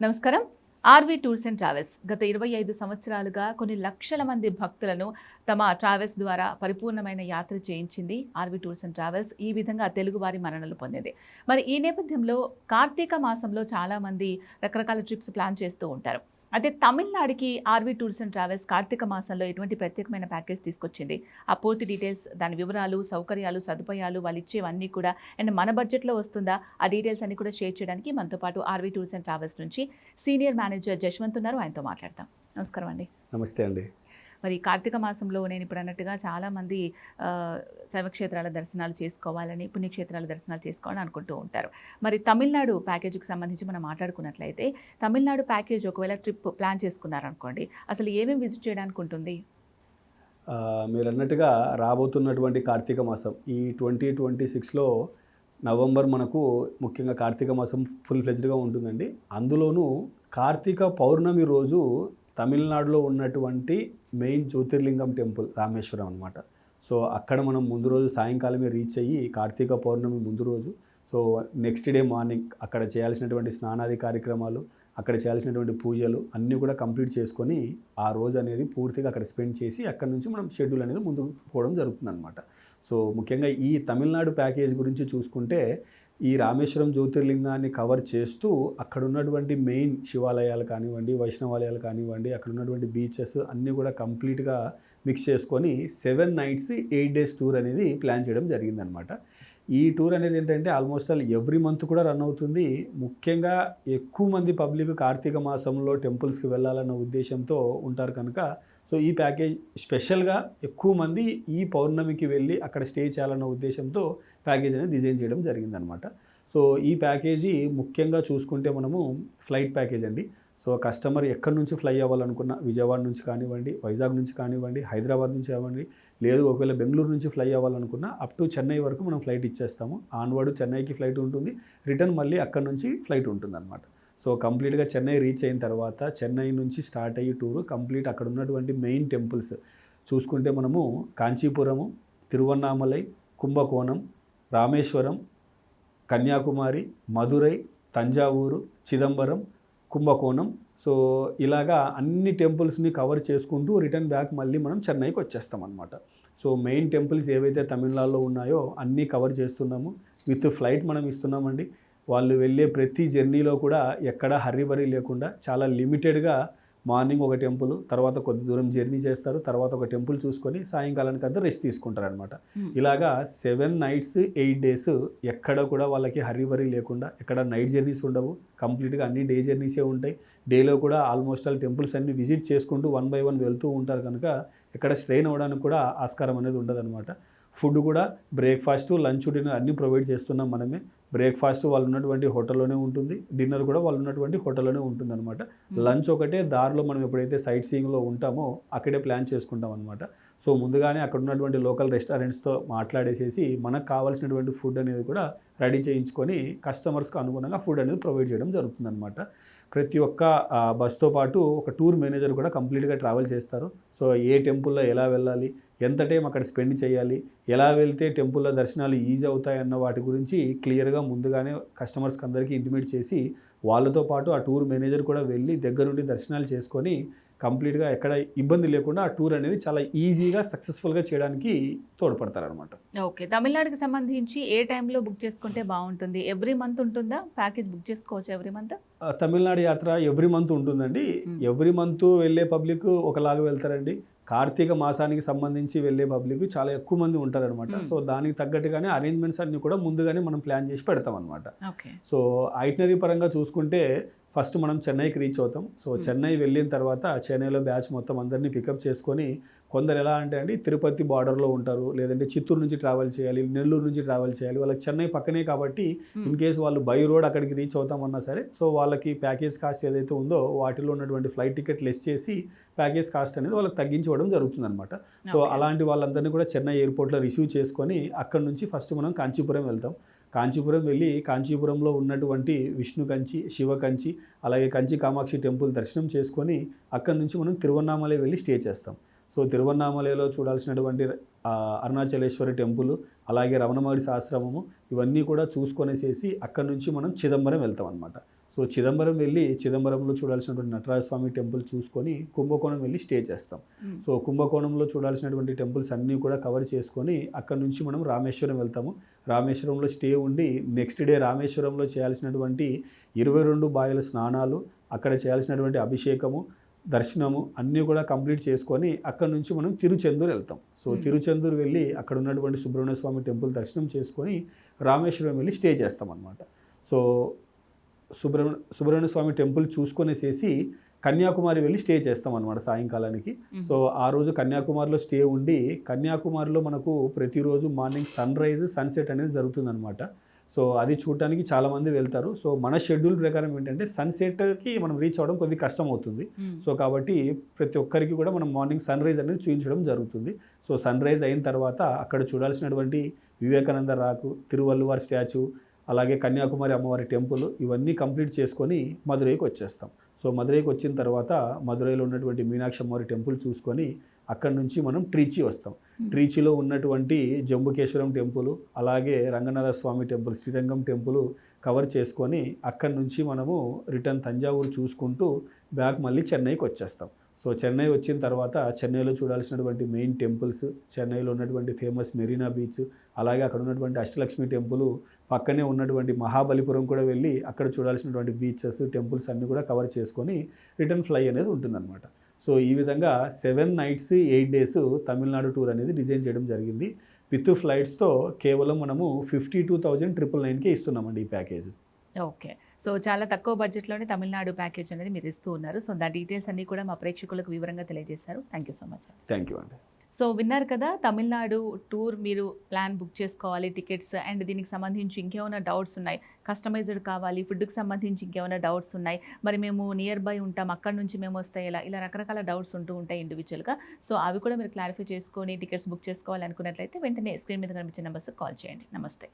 నమస్కారం. RV tours and travels గత 25 సంవత్సరాలుగా కొన్ని లక్షల మంది భక్తులను తమ ట్రావెల్స్ ద్వారా పరిపూర్ణమైన యాత్ర చేయించింది ఆర్వీ టూర్స్ అండ్ ట్రావెల్స్. ఈ విధంగా తెలుగువారి మన్ననలు పొందింది. మరి ఈ నేపథ్యంలో కార్తీక మాసంలో చాలామంది రకరకాల ట్రిప్స్ ప్లాన్ చేస్తూ ఉంటారు. అయితే తమిళనాడుకి RV tours and travels Karthika మాసంలో ఎటువంటి ప్రత్యేకమైన ప్యాకేజ్ తీసుకొచ్చింది, ఆ పూర్తి డీటెయిల్స్, దాని వివరాలు, సౌకర్యాలు, సదుపాయాలు, వాళ్ళు ఇచ్చేవన్నీ కూడా అండ్ మన బడ్జెట్లో వస్తుందా, ఆ డీటెయిల్స్ అన్ని కూడా షేర్ చేయడానికి మనతో పాటు ఆర్వీ టూర్స్ అండ్ ట్రావెల్స్ నుంచి సీనియర్ మేనేజర్ జశ్వంత్ ఉన్నారు. ఆయనతో మాట్లాడతాం. నమస్కారం అండి. నమస్తే అండి. మరి కార్తీక మాసంలో నేను ఇప్పుడు అన్నట్టుగా చాలామంది శైవక్షేత్రాల దర్శనాలు చేసుకోవాలని, పుణ్యక్షేత్రాల దర్శనాలు చేసుకోవాలని అనుకుంటూ ఉంటారు. మరి తమిళనాడు ప్యాకేజీకి సంబంధించి మనం మాట్లాడుకున్నట్లయితే, తమిళనాడు ప్యాకేజ్ ఒకవేళ ట్రిప్ ప్లాన్ చేసుకున్నారనుకోండి, అసలు ఏమేమి విజిట్ చేయడానికి ఉంటుంది? మీరు అన్నట్టుగా రాబోతున్నటువంటి కార్తీక మాసం ఈ 2026లో నవంబర్ మనకు ముఖ్యంగా కార్తీక మాసం ఫుల్ ఫ్లెజ్డ్గా ఉంటుందండి. అందులోనూ కార్తీక పౌర్ణమి రోజు తమిళనాడులో ఉన్నటువంటి మెయిన్ జ్యోతిర్లింగం టెంపుల్ రామేశ్వరం అనమాట. సో అక్కడ మనం ముందు రోజు సాయంకాలమే రీచ్ అయ్యి కార్తీక పౌర్ణమి ముందు రోజు, సో నెక్స్ట్ డే మార్నింగ్ అక్కడ చేయాల్సినటువంటి స్నానాది కార్యక్రమాలు, అక్కడ చేయాల్సినటువంటి పూజలు అన్నీ కూడా కంప్లీట్ చేసుకొని ఆ రోజు అనేది పూర్తిగా అక్కడ స్పెండ్ చేసి అక్కడ నుంచి మనం షెడ్యూల్ అనేది ముందుకు పోవడం జరుగుతుంది అనమాట. సో ముఖ్యంగా ఈ తమిళనాడు ప్యాకేజ్ గురించి చూసుకుంటే, ఈ రామేశ్వరం జ్యోతిర్లింగాన్ని కవర్ చేస్తూ అక్కడ ఉన్నటువంటి మెయిన్ శివాలయాలు కానివ్వండి, వైష్ణవాలయాలు కానివ్వండి, అక్కడ ఉన్నటువంటి బీచెస్ అన్నీ కూడా కంప్లీట్గా మిక్స్ చేసుకొని 7 nights 8 days టూర్ అనేది ప్లాన్ చేయడం జరిగిందనమాట. ఈ టూర్ అనేది ఏంటంటే ఆల్మోస్ట్ ఆల్ ఎవ్రీ మంత్ కూడా రన్ అవుతుంది. ముఖ్యంగా ఎక్కువ మంది పబ్లిక్ కార్తీక మాసంలో టెంపుల్స్కి వెళ్ళాలన్న ఉద్దేశంతో ఉంటారు కనుక, సో ఈ ప్యాకేజ్ స్పెషల్గా ఎక్కువ మంది ఈ పౌర్ణమికి వెళ్ళి అక్కడ స్టే చేయాలన్న ఉద్దేశంతో ప్యాకేజ్ అనేది డిజైన్ చేయడం జరిగిందనమాట. సో ఈ ప్యాకేజీ ముఖ్యంగా చూసుకుంటే మనము ఫ్లైట్ ప్యాకేజ్ అండి. సో కస్టమర్ ఎక్కడి నుంచి ఫ్లై అవ్వాలనుకున్న, విజయవాడ నుంచి కానివ్వండి, వైజాగ్ నుంచి కానివ్వండి, హైదరాబాద్ నుంచి కానివ్వండి, లేదు ఒకవేళ బెంగళూరు నుంచి ఫ్లై అవ్వాలనుకున్న అప్ టు చెన్నై వరకు మనం ఫ్లైట్ ఇచ్చేస్తాము. ఆన్వర్డ్ చెన్నైకి ఫ్లైట్ ఉంటుంది, రిటర్న్ మళ్ళీ అక్కడ నుంచి ఫ్లైట్ ఉంటుంది అనమాట. సో కంప్లీట్గా చెన్నై రీచ్ అయిన తర్వాత చెన్నై నుంచి స్టార్ట్ అయ్యి టూరు కంప్లీట్ అక్కడ ఉన్నటువంటి మెయిన్ టెంపుల్స్ చూసుకుంటే మనము కాంచీపురము, తిరువన్నామలై, కుంభకోణం, రామేశ్వరం, కన్యాకుమారి, మదురై, తంజావూరు, చిదంబరం, కుంభకోణం, సో ఇలాగా అన్ని టెంపుల్స్ని కవర్ చేసుకుంటూ రిటర్న్ బ్యాక్ మళ్ళీ మనం చెన్నైకి వచ్చేస్తాం అనమాట. సో మెయిన్ టెంపుల్స్ ఏవైతే తమిళనాడులో ఉన్నాయో అన్నీ కవర్ చేస్తున్నాము. విత్ ఫ్లైట్ మనం ఇస్తున్నామండి. వాళ్ళు వెళ్ళే ప్రతి జర్నీలో కూడా ఎక్కడ హర్రీబరీ లేకుండా చాలా లిమిటెడ్గా మార్నింగ్ ఒక టెంపుల్, తర్వాత కొద్ది దూరం జర్నీ చేస్తారు, తర్వాత ఒక టెంపుల్ చూసుకొని సాయంకాలానికి అంతా రెస్ట్ తీసుకుంటారు అనమాట. ఇలాగా 7 nights 8 days ఎక్కడ కూడా వాళ్ళకి హర్రీబరీ లేకుండా, ఎక్కడ నైట్ జర్నీస్ ఉండవు, కంప్లీట్గా అన్ని డే జర్నీసే ఉంటాయి. డేలో కూడా ఆల్మోస్ట్ ఆల్ టెంపుల్స్ అన్ని విజిట్ చేసుకుంటూ 1 by 1 వెళ్తూ ఉంటారు కనుక ఎక్కడ స్ట్రెయిన్ అవ్వడానికి కూడా ఆస్కారం అనేది ఉండదన్నమాట. ఫుడ్ కూడా బ్రేక్ఫాస్ట్, లంచ్, డిన్నర్ అన్నీ ప్రొవైడ్ చేస్తున్నాం మనమే. బ్రేక్ఫాస్ట్ వాళ్ళు ఉన్నటువంటి హోటల్లోనే ఉంటుంది, డిన్నర్ కూడా వాళ్ళు ఉన్నటువంటి హోటల్లోనే ఉంటుంది అనమాట. లంచ్ ఒకటే దారిలో మనం ఎప్పుడైతే సైట్ సీయింగ్లో ఉంటామో అక్కడే ప్లాన్ చేసుకుంటాం అనమాట. సో ముందుగానే అక్కడ ఉన్నటువంటి లోకల్ రెస్టారెంట్స్తో మాట్లాడేసేసి మనకు కావాల్సినటువంటి ఫుడ్ అనేది కూడా రెడీ చేయించుకొని కస్టమర్స్కి అనుగుణంగా ఫుడ్ అనేది ప్రొవైడ్ చేయడం జరుగుతుంది అనమాట. ప్రతి ఒక్క బస్తో పాటు ఒక టూర్ మేనేజర్ కూడా కంప్లీట్గా ట్రావెల్ చేస్తారు. సో ఏ టెంపుల్లో ఎలా వెళ్ళాలి, ఎంత టైం అక్కడ స్పెండ్ చేయాలి, ఎలా వెళ్తే టెంపుల్లో దర్శనాలు ఈజీ అవుతాయన్న వాటి గురించి క్లియర్గా ముందుగానే కస్టమర్స్కి అందరికీ ఇంటిమేట్ చేసి, వాళ్ళతో పాటు ఆ టూర్ మేనేజర్ కూడా వెళ్ళి దగ్గరుండి దర్శనాలు చేసుకొని కంప్లీట్గా ఎక్కడ ఇబ్బంది లేకుండా ఆ టూర్ అనేది చాలా ఈజీగా సక్సెస్ఫుల్గా చేయడానికి తోడ్పడతారనమాట. ఓకే. తమిళనాడుకి సంబంధించి ఏ టైంలో బుక్ చేసుకుంటే బాగుంటుంది? ఎవ్రీ మంత్ ఉంటుందా ప్యాకేజ్? బుక్ చేసుకోవచ్చు ఎవ్రీ మంత్? తమిళనాడు యాత్ర ఎవ్రీ మంత్ ఉంటుందండి. ఎవ్రీ మంత్ వెళ్ళే పబ్లిక్ ఒకలాగా వెళ్తారండి. కార్తీక మాసానికి సంబంధించి వెళ్ళే పబ్లిక్ చాలా ఎక్కువ మంది ఉంటారనమాట. సో దానికి తగ్గట్టుగానే అరేంజ్మెంట్స్ అన్ని కూడా ముందుగానే మనం ప్లాన్ చేసి పెడతాం అనమాట. సో ఐటినరీ పరంగా చూసుకుంటే ఫస్ట్ మనం చెన్నైకి రీచ్ అవుతాం. సో చెన్నై వెళ్ళిన తర్వాత చెన్నైలో బ్యాచ్ మొత్తం అందరినీ పికప్ చేసుకొని, కొందరు ఎలా అంటే అండి తిరుపతి బార్డర్లో ఉంటారు, లేదంటే చిత్తూరు నుంచి ట్రావెల్ చేయాలి, నెల్లూరు నుంచి ట్రావెల్ చేయాలి, వాళ్ళకి చెన్నై పక్కనే కాబట్టి ఇన్ కేస్ వాళ్ళు బై రోడ్ అక్కడికి రీచ్ అవుతామన్నా సరే, సో వాళ్ళకి ప్యాకేజ్ కాస్ట్ ఏదైతే ఉందో వాటిలో ఉన్నటువంటి ఫ్లైట్ టికెట్ లెస్ చేసి ప్యాకేజ్ కాస్ట్ అనేది వాళ్ళకి తగ్గించడం జరుగుతుంది అనమాట. సో అలాంటి వాళ్ళందరినీ కూడా చెన్నై ఎయిర్పోర్ట్లో రిసీవ్ చేసుకొని అక్కడ నుంచి ఫస్ట్ మనం కాంచీపురం వెళ్తాం. కాంచీపురం వెళ్ళి కాంచీపురంలో ఉన్నటువంటి విష్ణు కంచి, శివ కంచి, అలాగే కంచి కామాక్షి టెంపుల్ దర్శనం చేసుకొని అక్కడి నుంచి మనం తిరువన్నామలై వెళ్ళి స్టే చేస్తాం. సో తిరువన్నామలైలో చూడాల్సినటువంటి అరుణాచలేశ్వరి టెంపుల్, అలాగే రమణ మహర్షి ఆశ్రమము, ఇవన్నీ కూడా చూసుకొనేసేసి అక్కడి నుంచి మనం చిదంబరం వెళ్తాం అనమాట. సో చిదంబరం వెళ్ళి చిదంబరంలో చూడాల్సినటువంటి నటరాజ స్వామి టెంపుల్ చూసుకొని కుంభకోణం వెళ్ళి స్టే చేస్తాం. సో కుంభకోణంలో చూడాల్సినటువంటి టెంపుల్స్ అన్నీ కూడా కవర్ చేసుకొని అక్కడ నుంచి మనం రామేశ్వరం వెళ్తాము. రామేశ్వరంలో స్టే ఉండి నెక్స్ట్ డే రామేశ్వరంలో చేయాల్సినటువంటి 22 బాయల స్నానాలు, అక్కడ చేయాల్సినటువంటి అభిషేకము, దర్శనము అన్నీ కూడా కంప్లీట్ చేసుకొని అక్కడ నుంచి మనం తిరుచెందూరు వెళ్తాం. సో తిరుచెందూరు వెళ్ళి అక్కడ ఉన్నటువంటి సుబ్రహ్మణ్య స్వామి టెంపుల్ దర్శనం చేసుకొని రామేశ్వరం వెళ్ళి స్టే చేస్తాం అనమాట. సో సుబ్రహ్మణ్య స్వామి టెంపుల్ చూసుకొనేసేసి కన్యాకుమారి వెళ్ళి స్టే చేస్తాం అనమాట సాయంకాలానికి. సో ఆ రోజు కన్యాకుమారిలో స్టే ఉండి కన్యాకుమారిలో మనకు ప్రతిరోజు మార్నింగ్ సన్ రైజ్ సన్సెట్ అనేది జరుగుతుందన్నమాట. సో అది చూడటానికి చాలామంది వెళ్తారు. సో మన షెడ్యూల్ ప్రకారం ఏంటంటే సన్సెట్కి మనం రీచ్ అవ్వడం కొద్దిగా కష్టం అవుతుంది. సో కాబట్టి ప్రతి ఒక్కరికి కూడా మనం మార్నింగ్ సన్ రైజ్ అనేది చూపించడం జరుగుతుంది. సో సన్ రైజ్ అయిన తర్వాత అక్కడ చూడాల్సినటువంటి వివేకానంద రాకు, తిరువల్లువారి స్టాచ్యూ, అలాగే కన్యాకుమారి అమ్మవారి టెంపుల్ ఇవన్నీ కంప్లీట్ చేసుకొని మదురైకి వచ్చేస్తాం. సో మదురైకి వచ్చిన తర్వాత మదురైలో ఉన్నటువంటి మీనాక్షి అమ్మవారి టెంపుల్ చూసుకొని అక్కడి నుంచి మనం ట్రిచి వస్తాం. ట్రిచిలో ఉన్నటువంటి జంబుకేశ్వరం టెంపుల్, అలాగే Ranganatha Swamy temple, Srirangam temple cover చేసుకొని అక్కడి నుంచి మనము రిటర్న్ తంజావూరు చూసుకుంటూ బ్యాక్ మళ్ళీ చెన్నైకి వచ్చేస్తాం. సో చెన్నై వచ్చిన తర్వాత చెన్నైలో చూడాల్సినటువంటి మెయిన్ టెంపుల్స్, చెన్నైలో ఉన్నటువంటి ఫేమస్ మెరీనా బీచ్, అలాగే అక్కడ ఉన్నటువంటి అష్టలక్ష్మి టెంపుల్, పక్కనే ఉన్నటువంటి మహాబలిపురం కూడా వెళ్ళి అక్కడ చూడాల్సినటువంటి బీచెస్, టెంపుల్స్ అన్నీ కూడా కవర్ చేసుకొని రిటర్న్ ఫ్లై అనేది ఉంటుందన్నమాట. సో ఈ విధంగా 7 nights 8 days తమిళనాడు టూర్ అనేది డిజైన్ చేయడం జరిగింది. విత్ ఫ్లైట్స్తో కేవలం మనము 52,999కే ఇస్తున్నామండి ఈ ప్యాకేజ్. ఓకే. సో చాలా తక్కువ బడ్జెట్లోనే తమిళనాడు ప్యాకేజ్ అనేది మీరు ఇస్తూ ఉన్నారు. సో దాని డీటెయిల్స్ అన్నీ కూడా మా ప్రేక్షకులకు వివరంగా తెలియజేశారు. Thank you so much. Thank you అండి. సో విన్నారు కదా, తమిళనాడు టూర్ మీరు ప్లాన్ బుక్ చేసుకోవాలి, టికెట్స్ అండ్ దీనికి సంబంధించి ఇంకేమైనా డౌట్స్ ఉన్నాయి, కస్టమైజ్డ్ కావాలి, ఫుడ్కి సంబంధించి ఇంకేమైనా డౌట్స్ ఉన్నాయి, మరి మేము నియర్ బై ఉంటాం అక్కడ నుంచి మేము వస్తాయి, ఇలా రకరకాల డౌట్స్ ఉంటూ ఉంటాయి ఇండివిజువల్గా. సో అవి కూడా మీరు క్లారిఫై చేసుకొని టికెట్స్ బుక్ చేసుకోవాలి అనుకున్నట్లయితే వెంటనే స్క్రీన్ మీద కనిపించే నెంబర్స్కి కాల్ చేయండి. నమస్తే.